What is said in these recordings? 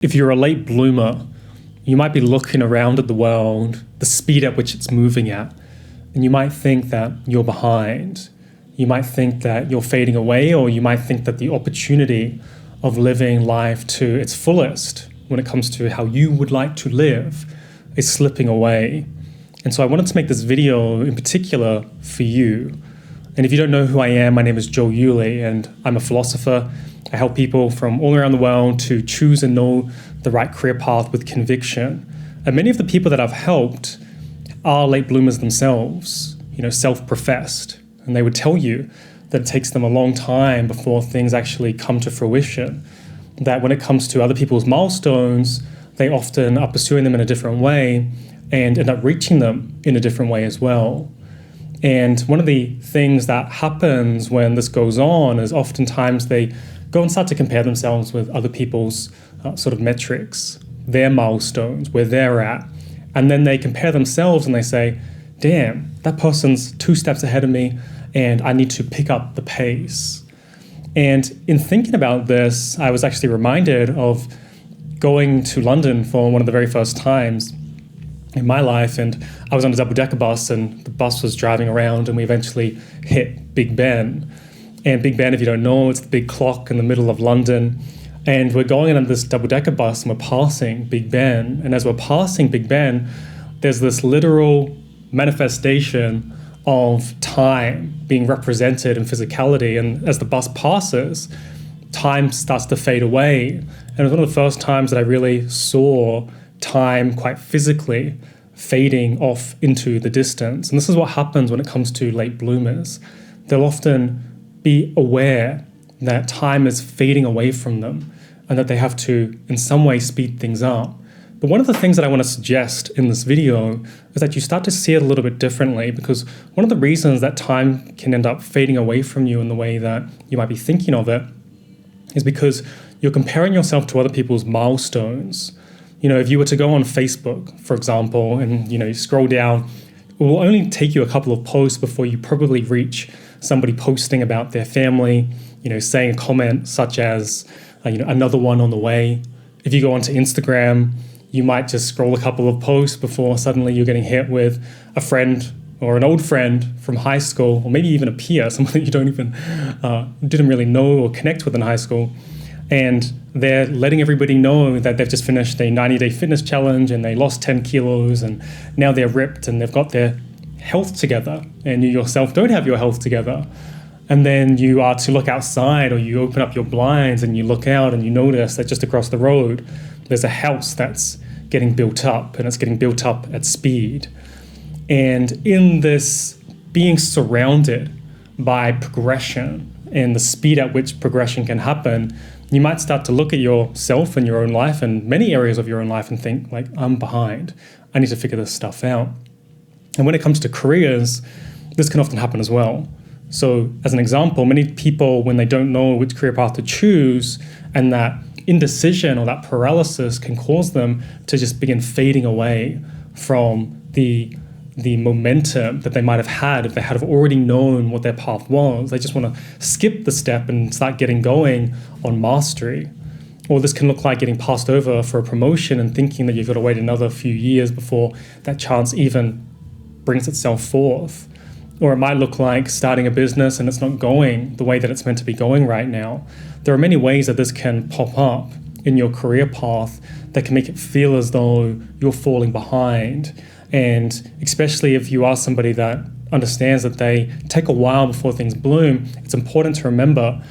If you're a late bloomer, you might be looking around at the world, the speed at which it's moving at, and you might think that you're behind. You might think that you're fading away, or you might think that the opportunity of living life to its fullest when it comes to how you would like to live is slipping away. And so I wanted to make this video in particular for you. And if you don't know who I am, my name is Joe Yuli, and I'm a philosopher. I help people from all around the world to choose and know the right career path with conviction. And many of the people that I've helped are late bloomers themselves, self-professed. And they would tell you that it takes them a long time before things actually come to fruition. That when it comes to other people's milestones, they often are pursuing them in a different way and end up reaching them in a different way as well. And one of the things that happens when this goes on is oftentimes they go and start to compare themselves with other people's sort of metrics, their milestones, where they're at. And then they compare themselves and they say, damn, that person's 2 steps ahead of me and I need to pick up the pace. And in thinking about this, I was actually reminded of going to London for one of the very first times in my life, and I was on a double-decker bus and the bus was driving around and we eventually hit Big Ben. And Big Ben, if you don't know, it's the big clock in the middle of London. And we're going on this double-decker bus and we're passing Big Ben. And as we're passing Big Ben, there's this literal manifestation of time being represented in physicality. And as the bus passes, time starts to fade away. And it was one of the first times that I really saw time quite physically fading off into the distance. And this is what happens when it comes to late bloomers. They'll often be aware that time is fading away from them and that they have to, in some way, speed things up. But one of the things that I want to suggest in this video is that you start to see it a little bit differently, because one of the reasons that time can end up fading away from you in the way that you might be thinking of it is because you're comparing yourself to other people's milestones. If you were to go on Facebook, for example, and you scroll down, it will only take you a couple of posts before you probably reach somebody posting about their family, saying a comment such as, another one on the way. If you go onto Instagram, you might just scroll a couple of posts before suddenly you're getting hit with a friend or an old friend from high school, or maybe even a peer, someone that you didn't really know or connect with in high school. And they're letting everybody know that they've just finished a 90-day fitness challenge and they lost 10 kilos and now they're ripped and they've got their health together, and you yourself don't have your health together. And then you are to look outside, or you open up your blinds and you look out and you notice that just across the road there's a house that's getting built up, and it's getting built up at speed. And in this being surrounded by progression and the speed at which progression can happen, you might start to look at yourself and your own life and many areas of your own life and think, like, I'm behind. I need to figure this stuff out. And when it comes to careers, this can often happen as well. So as an example, many people, when they don't know which career path to choose, and that indecision or that paralysis can cause them to just begin fading away from the momentum that they might have had if they had already known what their path was. They just want to skip the step and start getting going on mastery. Or this can look like getting passed over for a promotion and thinking that you've got to wait another few years before that chance even brings itself forth. Or it might look like starting a business and it's not going the way that it's meant to be going right now. There are many ways that this can pop up in your career path that can make it feel as though you're falling behind. And especially if you are somebody that understands that they take a while before things bloom, it's important to remember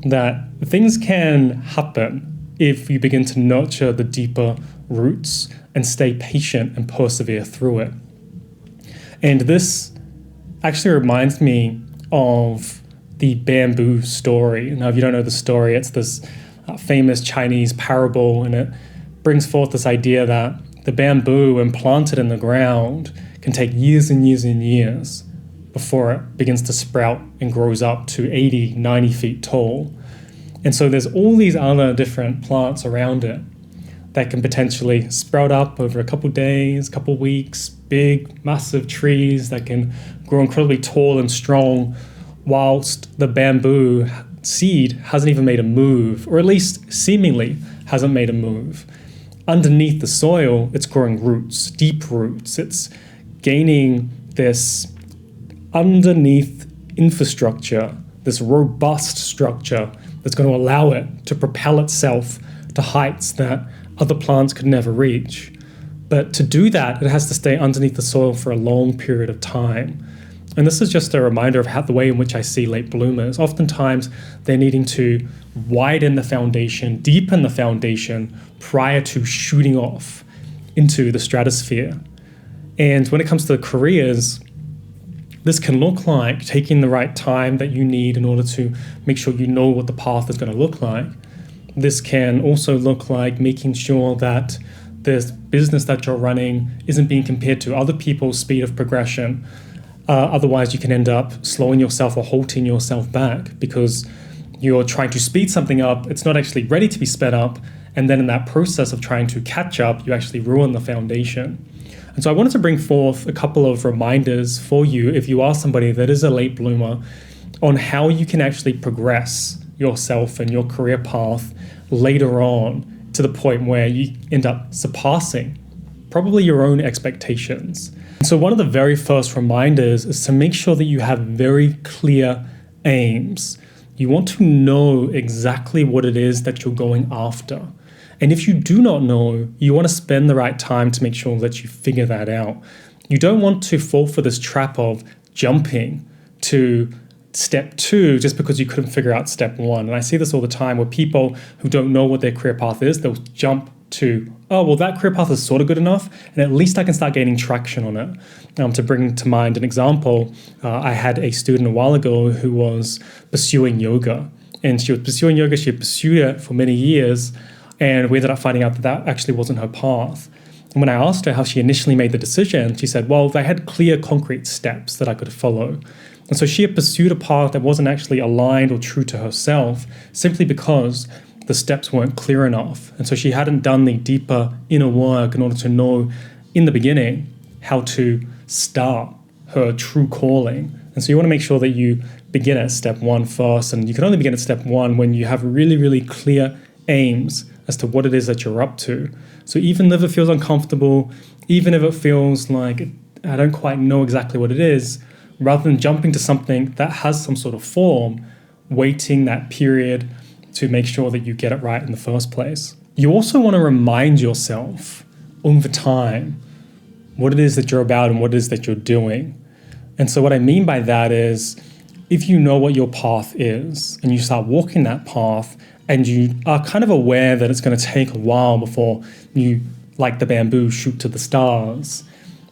that things can happen if you begin to nurture the deeper roots and stay patient and persevere through it. And this actually reminds me of the bamboo story. Now, if you don't know the story, it's this famous Chinese parable, and it brings forth this idea that the bamboo, when planted in the ground, can take years and years and years before it begins to sprout and grows up to 80, 90 feet tall. And so there's all these other different plants around it that can potentially sprout up over a couple days, couple weeks, big, massive trees that can grow incredibly tall and strong, whilst the bamboo seed hasn't even made a move, or at least seemingly hasn't made a move. underneath the soil, it's growing roots, deep roots. It's gaining this underneath infrastructure, this robust structure that's going to allow it to propel itself to heights that other plants could never reach. But to do that, it has to stay underneath the soil for a long period of time. And this is just a reminder of how the way in which I see late bloomers. Oftentimes, they're needing to widen the foundation, deepen the foundation prior to shooting off into the stratosphere. And when it comes to careers, this can look like taking the right time that you need in order to make sure you know what the path is going to look like. This can also look like making sure that the business that you're running isn't being compared to other people's speed of progression. Otherwise, you can end up slowing yourself or halting yourself back because you're trying to speed something up. It's not actually ready to be sped up. And then in that process of trying to catch up, you actually ruin the foundation. And so I wanted to bring forth a couple of reminders for you, if you are somebody that is a late bloomer, on how you can actually progress yourself and your career path later on to the point where you end up surpassing probably your own expectations. And so one of the very first reminders is to make sure that you have very clear aims. You want to know exactly what it is that you're going after. And if you do not know, you want to spend the right time to make sure that you figure that out. You don't want to fall for this trap of jumping to step 2 just because you couldn't figure out step 1. And I see this all the time where people who don't know what their career path is, they'll jump to, oh, well, that career path is sort of good enough, and at least I can start gaining traction on it. To bring to mind an example, I had a student a while ago who was pursuing yoga. And she was pursuing yoga, she had pursued it for many years, and we ended up finding out that that actually wasn't her path. And when I asked her how she initially made the decision, she said, well, they had clear, concrete steps that I could follow. And so she had pursued a path that wasn't actually aligned or true to herself simply because the steps weren't clear enough. And so she hadn't done the deeper inner work in order to know in the beginning how to start her true calling. And so you want to make sure that you begin at step 1 first. And you can only begin at step 1 when you have really, really clear aims as to what it is that you're up to. So even if it feels uncomfortable, even if it feels like I don't quite know exactly what it is, rather than jumping to something that has some sort of form, waiting that period to make sure that you get it right in the first place. You also want to remind yourself over time what it is that you're about and what it is that you're doing. And so what I mean by that is, if you know what your path is and you start walking that path and you are kind of aware that it's going to take a while before you, like the bamboo, shoot to the stars,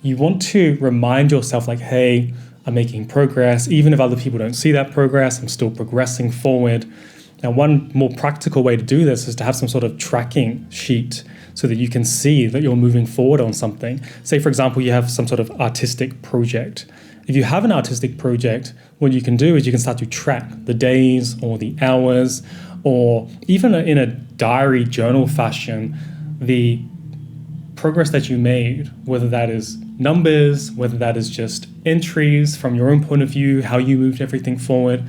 you want to remind yourself like, hey, I'm making progress. Even if other people don't see that progress, I'm still progressing forward. Now, one more practical way to do this is to have some sort of tracking sheet so that you can see that you're moving forward on something. Say, for example, you have some sort of artistic project. If you have an artistic project, what you can do is you can start to track the days or the hours, or even in a diary journal fashion, the progress that you made, whether that is numbers, whether that is just entries from your own point of view, how you moved everything forward,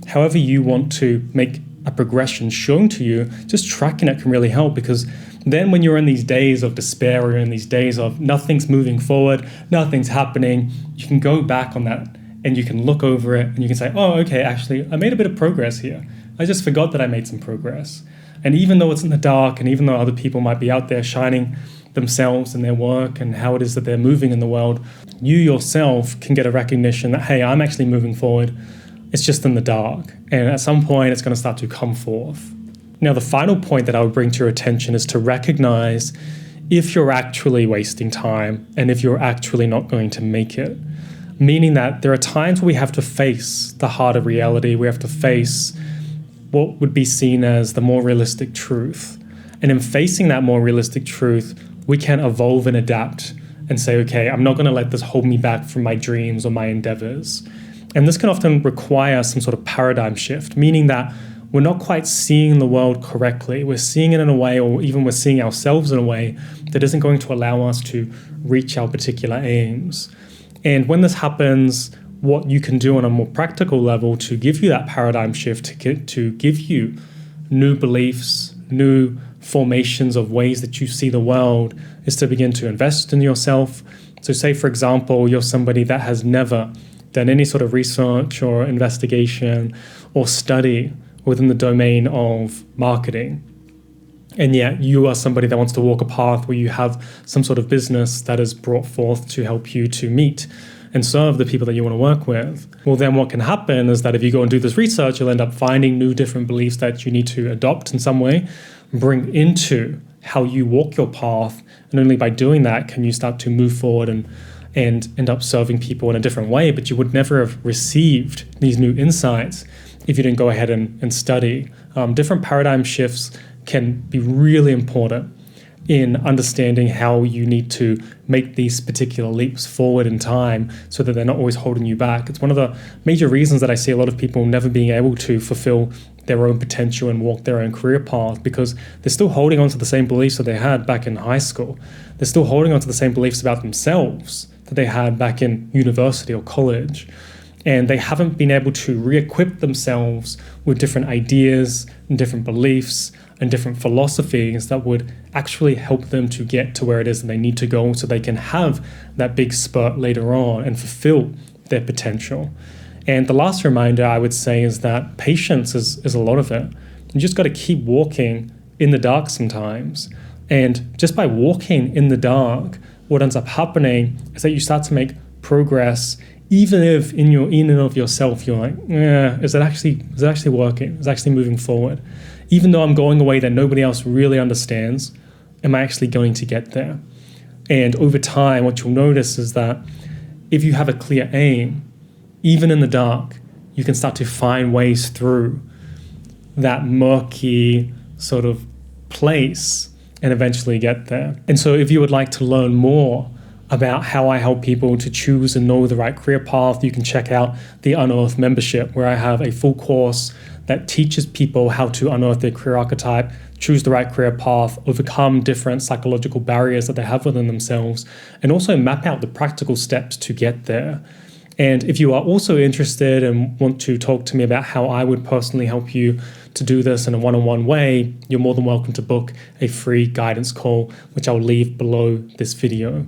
however you want to make a progression shown to you, just tracking it can really help, because then when you're in these days of despair or in these days of nothing's moving forward, nothing's happening, you can go back on that and you can look over it and you can say, oh, okay, actually, I made a bit of progress here. I just forgot that I made some progress. And even though it's in the dark and even though other people might be out there shining themselves and their work and how it is that they're moving in the world, you yourself can get a recognition that, hey, I'm actually moving forward. It's just in the dark. And at some point, it's going to start to come forth. Now, the final point that I would bring to your attention is to recognize if you're actually wasting time and if you're actually not going to make it. Meaning that there are times where we have to face the harder reality. We have to face what would be seen as the more realistic truth. And in facing that more realistic truth, we can evolve and adapt and say, okay, I'm not going to let this hold me back from my dreams or my endeavors. And this can often require some sort of paradigm shift, meaning that we're not quite seeing the world correctly. We're seeing it in a way, or even we're seeing ourselves in a way that isn't going to allow us to reach our particular aims. And when this happens, what you can do on a more practical level to give you that paradigm shift, to give you new beliefs, new formations of ways that you see the world is to begin to invest in yourself. So say, for example, you're somebody that has never done any sort of research or investigation or study within the domain of marketing. And yet you are somebody that wants to walk a path where you have some sort of business that is brought forth to help you to meet and serve the people that you want to work with. Well, then what can happen is that if you go and do this research, you'll end up finding new different beliefs that you need to adopt in some way, bring into how you walk your path. And only by doing that can you start to move forward and end up serving people in a different way. But you would never have received these new insights if you didn't go ahead and study. Different paradigm shifts can be really important in understanding how you need to make these particular leaps forward in time so that they're not always holding you back. It's one of the major reasons that I see a lot of people never being able to fulfill their own potential and walk their own career path, because they're still holding on to the same beliefs that they had back in high school. They're still holding on to the same beliefs about themselves that they had back in university or college. And they haven't been able to re-equip themselves with different ideas and different beliefs and different philosophies that would actually help them to get to where it is that they need to go so they can have that big spurt later on and fulfill their potential. And the last reminder I would say is that patience is a lot of it. You just got to keep walking in the dark sometimes. And just by walking in the dark, what ends up happening is that you start to make progress, even if in and of yourself you're like, is it actually working? Is it actually moving forward? Even though I'm going a way that nobody else really understands, am I actually going to get there? And over time, what you'll notice is that if you have a clear aim, even in the dark, you can start to find ways through that murky sort of place and eventually get there. And so if you would like to learn more about how I help people to choose and know the right career path, you can check out the Unearth membership, where I have a full course that teaches people how to unearth their career archetype, choose the right career path, overcome different psychological barriers that they have within themselves, and also map out the practical steps to get there. And if you are also interested and want to talk to me about how I would personally help you to do this in a one-on-one way, you're more than welcome to book a free guidance call, which I'll leave below this video.